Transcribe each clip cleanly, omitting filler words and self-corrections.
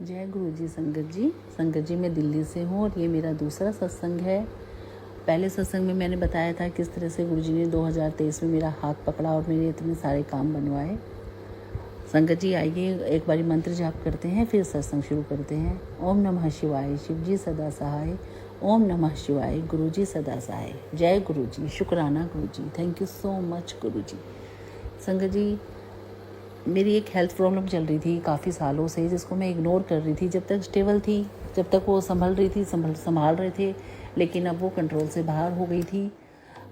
जय गुरु जी। संगत जी मैं दिल्ली से हूँ और ये मेरा दूसरा सत्संग है। पहले सत्संग में मैंने बताया था किस तरह से गुरु जी ने 2023 में मेरा हाथ पकड़ा और मेरे इतने सारे काम बनवाए। संगत जी आइए एक बारी मंत्र जाप करते हैं, फिर सत्संग शुरू करते हैं। ओम नमः शिवाय, शिव जी सदा सहाय। ओम नमः शिवाय, गुरु जी सदा सहाय। जय गुरु जी, शुक्राना गुरु जी, थैंक यू सो मच गुरु जी। संगत जी मेरी एक हेल्थ प्रॉब्लम चल रही थी काफ़ी सालों से, जिसको मैं इग्नोर कर रही थी। जब तक स्टेबल थी, जब तक वो संभल रही थी, संभाल रहे थे, लेकिन अब वो कंट्रोल से बाहर हो गई थी।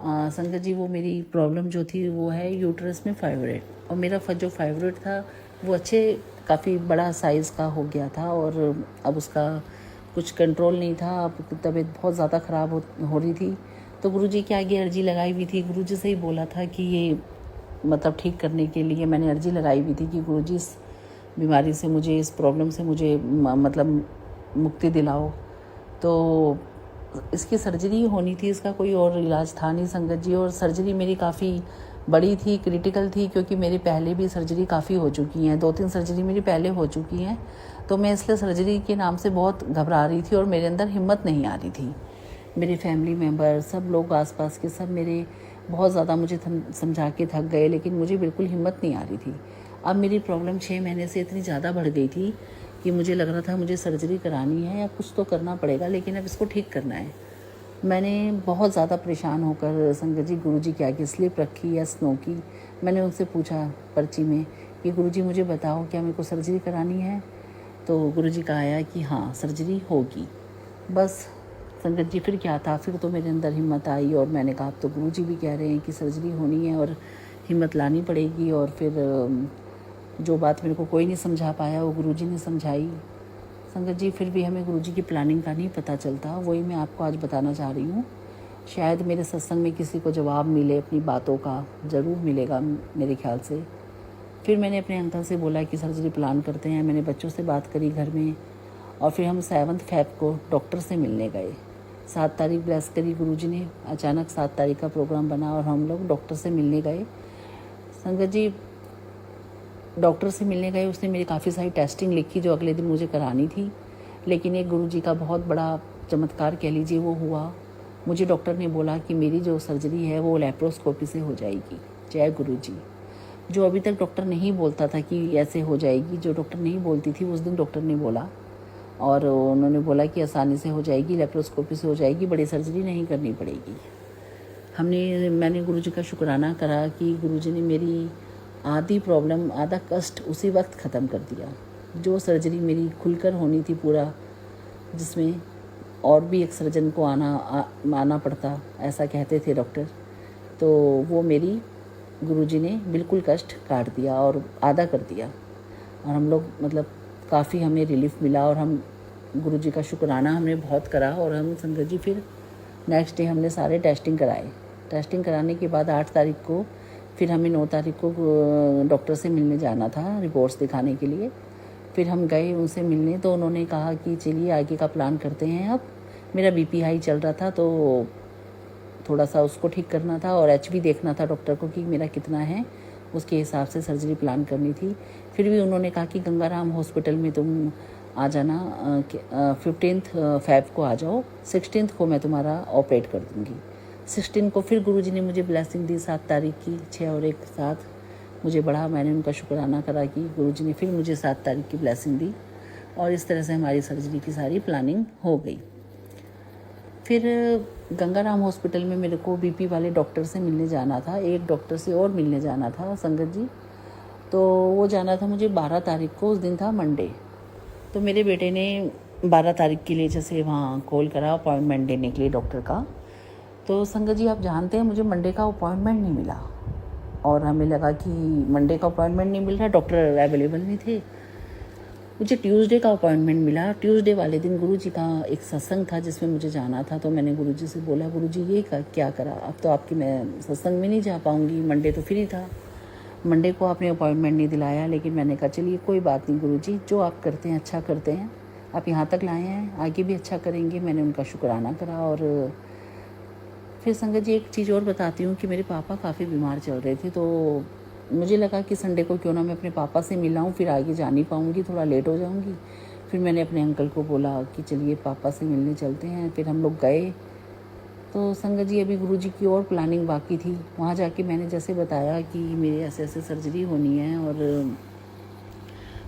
संगत जी वो मेरी प्रॉब्लम जो थी वो है यूट्रस में फाइब्रॉइड, और मेरा जो फाइब्रॉइड था वो अच्छे काफ़ी बड़ा साइज़ का हो गया था और अब उसका कुछ कंट्रोल नहीं था। अब तबीयत बहुत ज़्यादा ख़राब हो रही थी। तो गुरुजी के आगे अर्जी लगाई हुई थी। गुरुजी से ही बोला था कि ये मतलब ठीक करने के लिए मैंने अर्जी लगाई हुई थी कि गुरुजी इस बीमारी से मुझे, इस प्रॉब्लम से मुझे मतलब मुक्ति दिलाओ। तो इसकी सर्जरी होनी थी, इसका कोई और इलाज था नहीं संगत जी। और सर्जरी मेरी काफ़ी बड़ी थी, क्रिटिकल थी, क्योंकि मेरी पहले भी सर्जरी काफ़ी हो चुकी हैं, 2-3 सर्जरी मेरी पहले हो चुकी हैं। तो मैं इसलिए सर्जरी के नाम से बहुत घबरा रही थी और मेरे अंदर हिम्मत नहीं आ रही थी। मेरे फैमिली मेम्बर, सब लोग आसपास के सब मेरे बहुत ज़्यादा मुझे समझा के थक गए, लेकिन मुझे बिल्कुल हिम्मत नहीं आ रही थी। अब मेरी प्रॉब्लम 6 महीने से इतनी ज़्यादा बढ़ गई थी कि मुझे लग रहा था मुझे सर्जरी करानी है या कुछ तो करना पड़ेगा, लेकिन अब इसको ठीक करना है। मैंने बहुत ज़्यादा परेशान होकर संगत जी गुरुजी के आगे स्लिप रखी या स्नो की। मैंने उनसे पूछा पर्ची में कि गुरुजी मुझे बताओ क्या मेरे को सर्जरी करानी है। तो गुरुजी का आया कि हाँ सर्जरी होगी। बस संगत जी फिर क्या था, फिर तो मेरे अंदर हिम्मत आई और मैंने कहा तो गुरुजी भी कह रहे हैं कि सर्जरी होनी है और हिम्मत लानी पड़ेगी। और फिर जो बात मेरे को कोई नहीं समझा पाया वो गुरुजी ने समझाई। संगत जी फिर भी हमें गुरुजी की प्लानिंग का नहीं पता चलता, वही मैं आपको आज बताना चाह रही हूँ। शायद मेरे सत्संग में किसी को जवाब मिले अपनी बातों का, ज़रूर मिलेगा मेरे ख्याल से। फिर मैंने अपने अंकल से बोला कि सर्जरी प्लान करते हैं। मैंने बच्चों से बात करी घर में, और फिर हम 7 फ़रवरी को डॉक्टर से मिलने गए। 7 तारीख ब्लेस करी गुरुजी ने, अचानक 7 तारीख का प्रोग्राम बना और हम लोग डॉक्टर से मिलने गए। संगत जी डॉक्टर से मिलने गए, उसने मेरी काफ़ी सारी टेस्टिंग लिखी जो अगले दिन मुझे करानी थी, लेकिन एक गुरुजी का बहुत बड़ा चमत्कार कह लीजिए वो हुआ। मुझे डॉक्टर ने बोला कि मेरी जो सर्जरी है वो लैप्रोस्कोपी से हो जाएगी। जय गुरुजी। जो अभी तक डॉक्टर नहीं बोलता था कि ऐसे हो जाएगी, जो डॉक्टर नहीं बोलती थी उस दिन डॉक्टर ने बोला, और उन्होंने बोला कि आसानी से हो जाएगी, लैप्रोस्कोपी से हो जाएगी, बड़ी सर्जरी नहीं करनी पड़ेगी। मैंने गुरुजी का शुक्राना करा कि गुरुजी ने मेरी आधी प्रॉब्लम, आधा कष्ट उसी वक्त ख़त्म कर दिया। जो सर्जरी मेरी खुलकर होनी थी पूरा, जिसमें और भी एक सर्जन को आना पड़ता, ऐसा कहते थे डॉक्टर, तो वो मेरी गुरुजी ने बिल्कुल कष्ट काट दिया और आधा कर दिया। और हम लोग मतलब काफ़ी हमें रिलीफ मिला, और हम गुरुजी का शुक्राना हमने बहुत करा। और हम संगत जी फिर नेक्स्ट डे हमने सारे टेस्टिंग कराए। टेस्टिंग कराने के बाद 8 तारीख को फिर हमें 9 तारीख को डॉक्टर से मिलने जाना था रिपोर्ट्स दिखाने के लिए। फिर हम गए उनसे मिलने, तो उन्होंने कहा कि चलिए आगे का प्लान करते हैं। अब मेरा बीपी हाई चल रहा था, तो थोड़ा सा उसको ठीक करना था, और एचबी देखना था डॉक्टर को कि मेरा कितना है, उसके हिसाब से सर्जरी प्लान करनी थी। फिर भी उन्होंने कहा कि गंगाराम हॉस्पिटल में तुम आ जाना, 15 फ़रवरी को आ जाओ, 16 को मैं तुम्हारा ऑपरेट कर दूँगी। 16 को फिर गुरुजी ने मुझे ब्लेसिंग दी 7 तारीख की, 6 और 1 7। मुझे बड़ा, मैंने उनका शुक्राना करा कि गुरुजी ने फिर मुझे 7 तारीख की ब्लेसिंग दी, और इस तरह से हमारी सर्जरी की सारी प्लानिंग हो गई। फिर गंगाराम हॉस्पिटल में मेरे को बीपी वाले डॉक्टर से मिलने जाना था, एक डॉक्टर से और मिलने जाना था संगत जी। तो वो जाना था मुझे 12 तारीख को, उस दिन था मंडे। तो मेरे बेटे ने 12 तारीख के लिए जैसे वहाँ कॉल करा अपॉइंटमेंट देने के लिए डॉक्टर का। तो संगत जी आप जानते हैं मुझे मंडे का अपॉइंटमेंट नहीं मिला, और हमें लगा कि मंडे का अपॉइंटमेंट नहीं मिल रहा, डॉक्टर अवेलेबल नहीं थे। मुझे ट्यूसडे का अपॉइंटमेंट मिला। ट्यूसडे वाले दिन गुरुजी का एक सत्संग था जिसमें मुझे जाना था। तो मैंने गुरुजी से बोला, गुरुजी ये क्या करा, अब तो आपकी मैं सत्संग में नहीं जा पाऊँगी, मंडे तो फ्री था, मंडे को आपने अपॉइंटमेंट नहीं दिलाया। लेकिन मैंने कहा चलिए कोई बात नहीं गुरुजी, जो आप करते हैं अच्छा करते हैं, आप यहाँ तक लाए हैं, आगे भी अच्छा करेंगे। मैंने उनका शुक्राना करा। और फिर संगत जी एक चीज़ और बताती हूँ कि मेरे पापा काफ़ी बीमार चल रहे थे, तो मुझे लगा कि संडे को क्यों ना मैं अपने पापा से मिलाऊँ, फिर आगे जा नहीं पाऊँगी, थोड़ा लेट हो जाऊँगी। फिर मैंने अपने अंकल को बोला कि चलिए पापा से मिलने चलते हैं। फिर हम लोग गए। तो संगत जी अभी गुरुजी की और प्लानिंग बाकी थी। वहाँ जाके मैंने जैसे बताया कि मेरे ऐसे ऐसे सर्जरी होनी है, और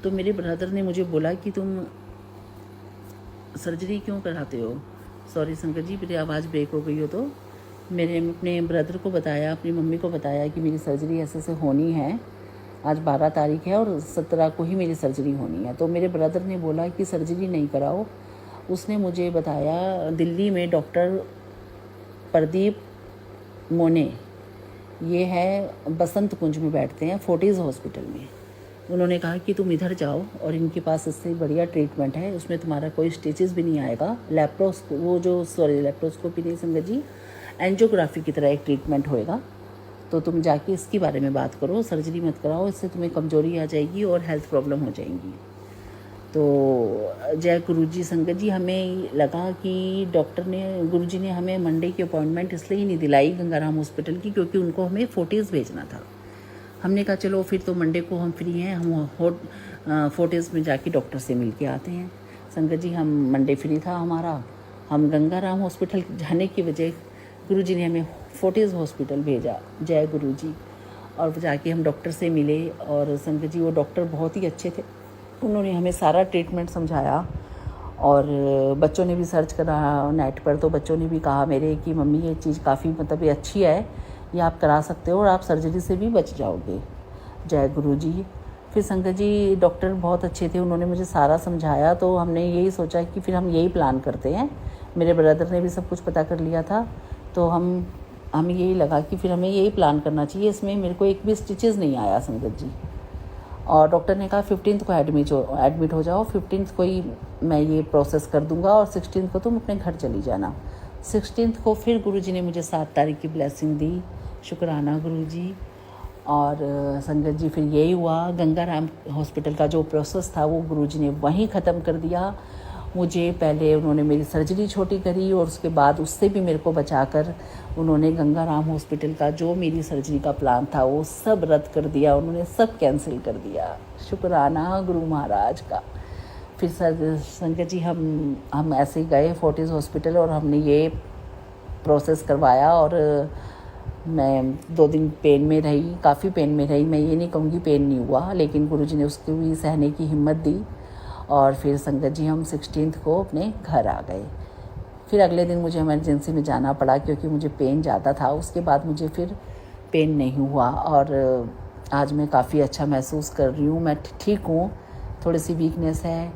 तो मेरे ब्रदर ने मुझे बोला कि तुम सर्जरी क्यों कराते हो। सॉरी संगत जी, मेरी आवाज़ ब्रेक हो गई हो तो। मैंने अपने ब्रदर को बताया, अपनी मम्मी को बताया कि मेरी सर्जरी ऐसे ऐसे होनी है। आज 12 तारीख है और 17 को ही मेरी सर्जरी होनी है। तो मेरे ब्रदर ने बोला कि सर्जरी नहीं कराओ। उसने मुझे बताया दिल्ली में डॉक्टर प्रदीप मोने, ये है बसंत कुंज में बैठते हैं, फोर्टिस हॉस्पिटल में। उन्होंने कहा कि तुम इधर जाओ और इनके पास इससे बढ़िया ट्रीटमेंट है, उसमें तुम्हारा कोई स्टिचेस भी नहीं आएगा। लैप्रोस्कोपी नहीं संगत जी, एंजियोग्राफी की तरह एक ट्रीटमेंट होएगा। तो तुम जाके इसके बारे में बात करो, सर्जरी मत कराओ, इससे तुम्हें कमजोरी आ जाएगी और हेल्थ प्रॉब्लम हो जाएंगी। तो जय गुरुजी संगत जी, हमें लगा कि गुरुजी ने हमें मंडे की अपॉइंटमेंट इसलिए ही नहीं दिलाई गंगाराम हॉस्पिटल की, क्योंकि उनको हमें फोर्टिस भेजना था। हमने कहा चलो फिर तो मंडे को हम फ्री हैं, हम फोर्टिस में जाके डॉक्टर से मिल के आते हैं। संगत जी हम मंडे फ्री था हमारा, हम गंगाराम हॉस्पिटल जाने की वजह गुरुजी ने हमें फोर्टिस हॉस्पिटल भेजा। जय गुरुजी। और जाके हम डॉक्टर से मिले, और संगत जी वो डॉक्टर बहुत ही अच्छे थे। उन्होंने हमें सारा ट्रीटमेंट समझाया, और बच्चों ने भी सर्च करा नेट पर, तो बच्चों ने भी कहा मेरे कि मम्मी ये चीज़ काफ़ी मतलब ये अच्छी है, ये आप करा सकते हो और आप सर्जरी से भी बच जाओगे। जय गुरु जी। फिर संगत जी डॉक्टर बहुत अच्छे थे, उन्होंने मुझे सारा समझाया। तो हमने यही सोचा कि फिर हम यही प्लान करते हैं। मेरे ब्रदर ने भी सब कुछ पता कर लिया था, तो हमें यही लगा कि फिर हमें यही प्लान करना चाहिए। इसमें मेरे को एक भी स्टिचेस नहीं आया संगत जी। और डॉक्टर ने कहा 15 को एडमिट हो जाओ, 15 को ही मैं ये प्रोसेस कर दूंगा और 16 को तुम अपने घर चली जाना। 16 को फिर गुरुजी ने मुझे 7 तारीख की ब्लेसिंग दी। शुक्राना गुरुजी। और संगत जी फिर यही हुआ, गंगाराम हॉस्पिटल का जो प्रोसेस था वो गुरुजी ने वहीं ख़त्म कर दिया। मुझे पहले उन्होंने मेरी सर्जरी छोटी करी, और उसके बाद उससे भी मेरे को बचाकर उन्होंने गंगाराम हॉस्पिटल का जो मेरी सर्जरी का प्लान था वो सब रद्द कर दिया, उन्होंने सब कैंसिल कर दिया। शुक्राना गुरु महाराज का। फिर संगत जी हम ऐसे ही गए फोर्टिस हॉस्पिटल और हमने ये प्रोसेस करवाया, और मैं 2 दिन पेन में रही, काफ़ी पेन में रही। मैं ये नहीं कहूँगी पेन नहीं हुआ, लेकिन गुरुजी ने उसकी भी सहने की हिम्मत दी। और फिर संगत जी हम 16 को अपने घर आ गए। फिर अगले दिन मुझे इमरजेंसी में जाना पड़ा, क्योंकि मुझे पेन ज़्यादा था। उसके बाद मुझे फिर पेन नहीं हुआ, और आज मैं काफ़ी अच्छा महसूस कर रही हूँ। मैं ठीक हूँ, थोड़ी सी वीकनेस है,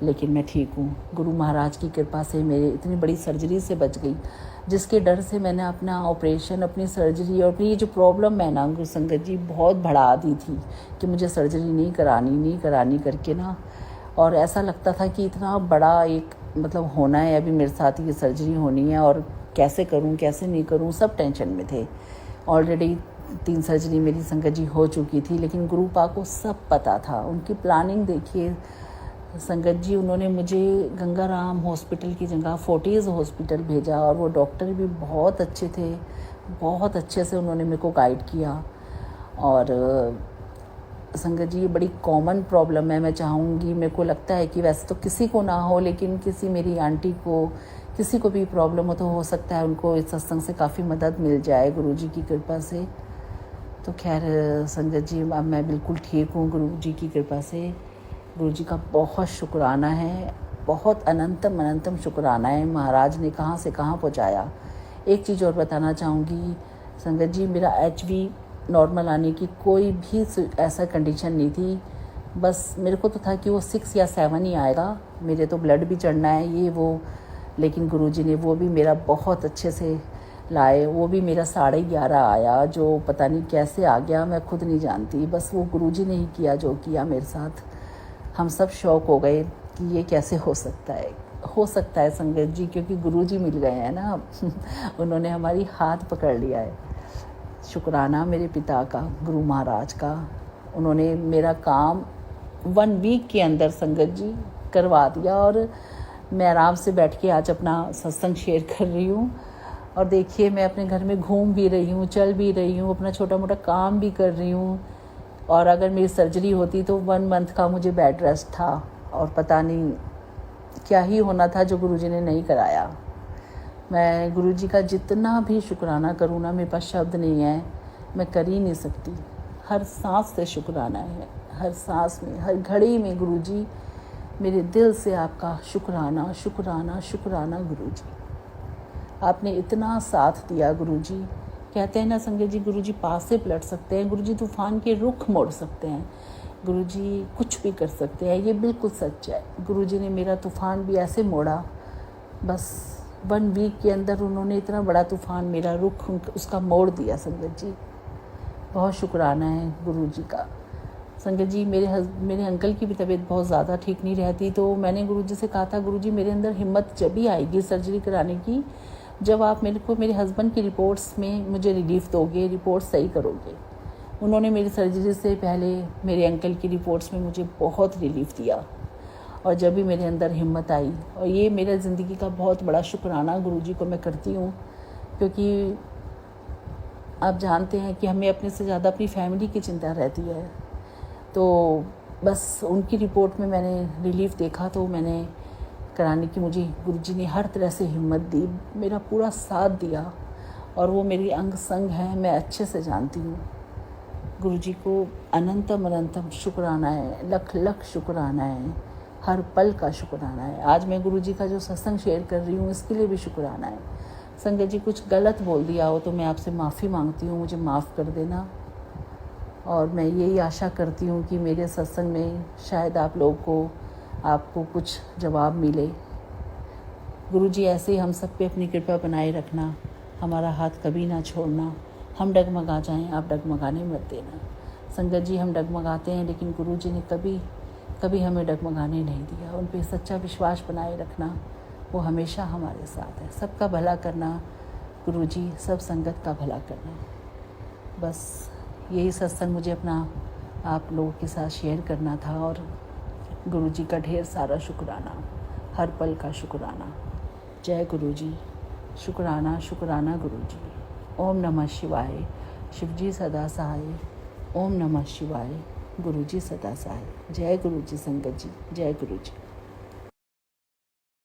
लेकिन मैं ठीक हूँ। गुरु महाराज की कृपा से मेरे इतनी बड़ी सर्जरी से बच गई, जिसके डर से मैंने अपना ऑपरेशन, अपनी सर्जरी और अपनी ये जो प्रॉब्लम है ना गुरु संगत जी बहुत बढ़ा दी थी कि मुझे सर्जरी नहीं करानी करके ना। और ऐसा लगता था कि इतना बड़ा एक मतलब होना है, अभी मेरे साथ ये सर्जरी होनी है, और कैसे करूं कैसे नहीं करूं, सब टेंशन में थे। ऑलरेडी 3 सर्जरी मेरी संगत जी हो चुकी थी, लेकिन गुरु पा को सब पता था। उनकी प्लानिंग देखिए संगत जी, उन्होंने मुझे गंगाराम हॉस्पिटल की जगह फोर्टिस हॉस्पिटल भेजा, और वो डॉक्टर भी बहुत अच्छे थे, बहुत अच्छे से उन्होंने मेरे को गाइड किया। और संगत जी ये बड़ी कॉमन प्रॉब्लम है, मैं चाहूँगी, मेरे को लगता है कि वैसे तो किसी को ना हो, लेकिन किसी मेरी आंटी को, किसी को भी प्रॉब्लम हो सकता है उनको इस सत्संग से काफ़ी मदद मिल जाए गुरुजी की कृपा से। तो खैर संगत जी अब मैं बिल्कुल ठीक हूँ गुरुजी की कृपा से। गुरुजी का बहुत शुक्राना है, बहुत अनंतम शुक्राना है। महाराज ने कहाँ से कहाँ पहुँचाया। एक चीज़ और बताना चाहूँगी संगत जी, मेरा HB नॉर्मल आने की कोई भी ऐसा कंडीशन नहीं थी। बस मेरे को तो था कि वो 6 या 7 ही आएगा, मेरे तो ब्लड भी चढ़ना है ये वो, लेकिन गुरुजी ने वो भी मेरा बहुत अच्छे से लाए। वो भी मेरा 11:30 आया, जो पता नहीं कैसे आ गया, मैं खुद नहीं जानती। बस वो गुरुजी ने ही किया जो किया मेरे साथ। हम सब शौक हो गए कि ये कैसे हो सकता है संगत जी, क्योंकि गुरुजी मिल गए हैं ना उन्होंने हमारी हाथ पकड़ लिया है। शुक्राना मेरे पिता का, गुरु महाराज का। उन्होंने मेरा काम 1 वीक के अंदर संगत जी करवा दिया, और मैं आराम से बैठ के आज अपना सत्संग शेयर कर रही हूँ। और देखिए मैं अपने घर में घूम भी रही हूँ, चल भी रही हूँ, अपना छोटा मोटा काम भी कर रही हूँ। और अगर मेरी सर्जरी होती तो 1 मंथ का मुझे बेड रेस्ट था, और पता नहीं क्या ही होना था जो गुरुजी ने नहीं कराया। मैं गुरुजी का जितना भी शुक्राना करूँ ना, मेरे पास शब्द नहीं है, मैं कर ही नहीं सकती। हर सांस से शुक्राना है, हर सांस में, हर घड़ी में गुरुजी, मेरे दिल से आपका शुक्राना शुक्राना शुक्राना गुरुजी। आपने इतना साथ दिया गुरुजी। कहते हैं ना संगत जी, गुरुजी पास से पलट सकते हैं, गुरुजी तूफान के रुख मोड़ सकते हैं, गुरुजी कुछ भी कर सकते हैं। ये बिल्कुल सच है। गुरुजी ने मेरा तूफान भी ऐसे मोड़ा, बस 1 वीक के अंदर उन्होंने इतना बड़ा तूफान, मेरा रुख उसका मोड़ दिया। संगत जी बहुत शुक्राना है गुरुजी का। संगत जी मेरे अंकल की भी तबीयत बहुत ज़्यादा ठीक नहीं रहती, तो मैंने गुरुजी से कहा था, गुरुजी मेरे अंदर हिम्मत जब भी आएगी सर्जरी कराने की, जब आप मेरे हस्बैंड की रिपोर्ट्स में मुझे रिलीफ दोगे, रिपोर्ट सही करोगे। उन्होंने मेरी सर्जरी से पहले मेरे अंकल की रिपोर्ट्स में मुझे बहुत रिलीफ दिया, और जब भी मेरे अंदर हिम्मत आई, और ये मेरा ज़िंदगी का बहुत बड़ा शुक्राना गुरुजी को मैं करती हूँ, क्योंकि आप जानते हैं कि हमें अपने से ज़्यादा अपनी फैमिली की चिंता रहती है। तो बस उनकी रिपोर्ट में मैंने रिलीफ देखा, तो मैंने कराने की, मुझे गुरुजी ने हर तरह से हिम्मत दी, मेरा पूरा साथ दिया, और वो मेरी अंग संग है, मैं अच्छे से जानती हूँ। गुरुजी को अनंतम अनंतम शुक्राना है, लख लख शुक्राना है, हर पल का शुक्राना है। आज मैं गुरुजी का जो सत्संग शेयर कर रही हूँ, इसके लिए भी शुक्राना है। संगत जी कुछ गलत बोल दिया हो तो मैं आपसे माफ़ी मांगती हूँ, मुझे माफ़ कर देना। और मैं यही आशा करती हूँ कि मेरे सत्संग में शायद आपको कुछ जवाब मिले। गुरुजी ऐसे ही हम सब पे अपनी कृपा बनाए रखना, हमारा हाथ कभी ना छोड़ना। हम डगमगा जाएं, आप डगमगाने मत देना। संगत जी हम डगमगाते हैं, लेकिन गुरुजी ने कभी हमें डगमगाने नहीं दिया। उन पे सच्चा विश्वास बनाए रखना, वो हमेशा हमारे साथ है। सबका भला करना गुरुजी, सब संगत का भला करना। बस यही सत्संग मुझे अपना आप लोगों के साथ शेयर करना था, और गुरुजी का ढेर सारा शुक्राना, हर पल का शुक्राना। जय गुरुजी, शुक्राना शुक्राना गुरुजी। ओम नमः शिवाय, शिवजी सदा सहाय। ओम नमः शिवाय, गुरुजी सदा सहाय। जय गुरुजी संगत जी, जय गुरुजी।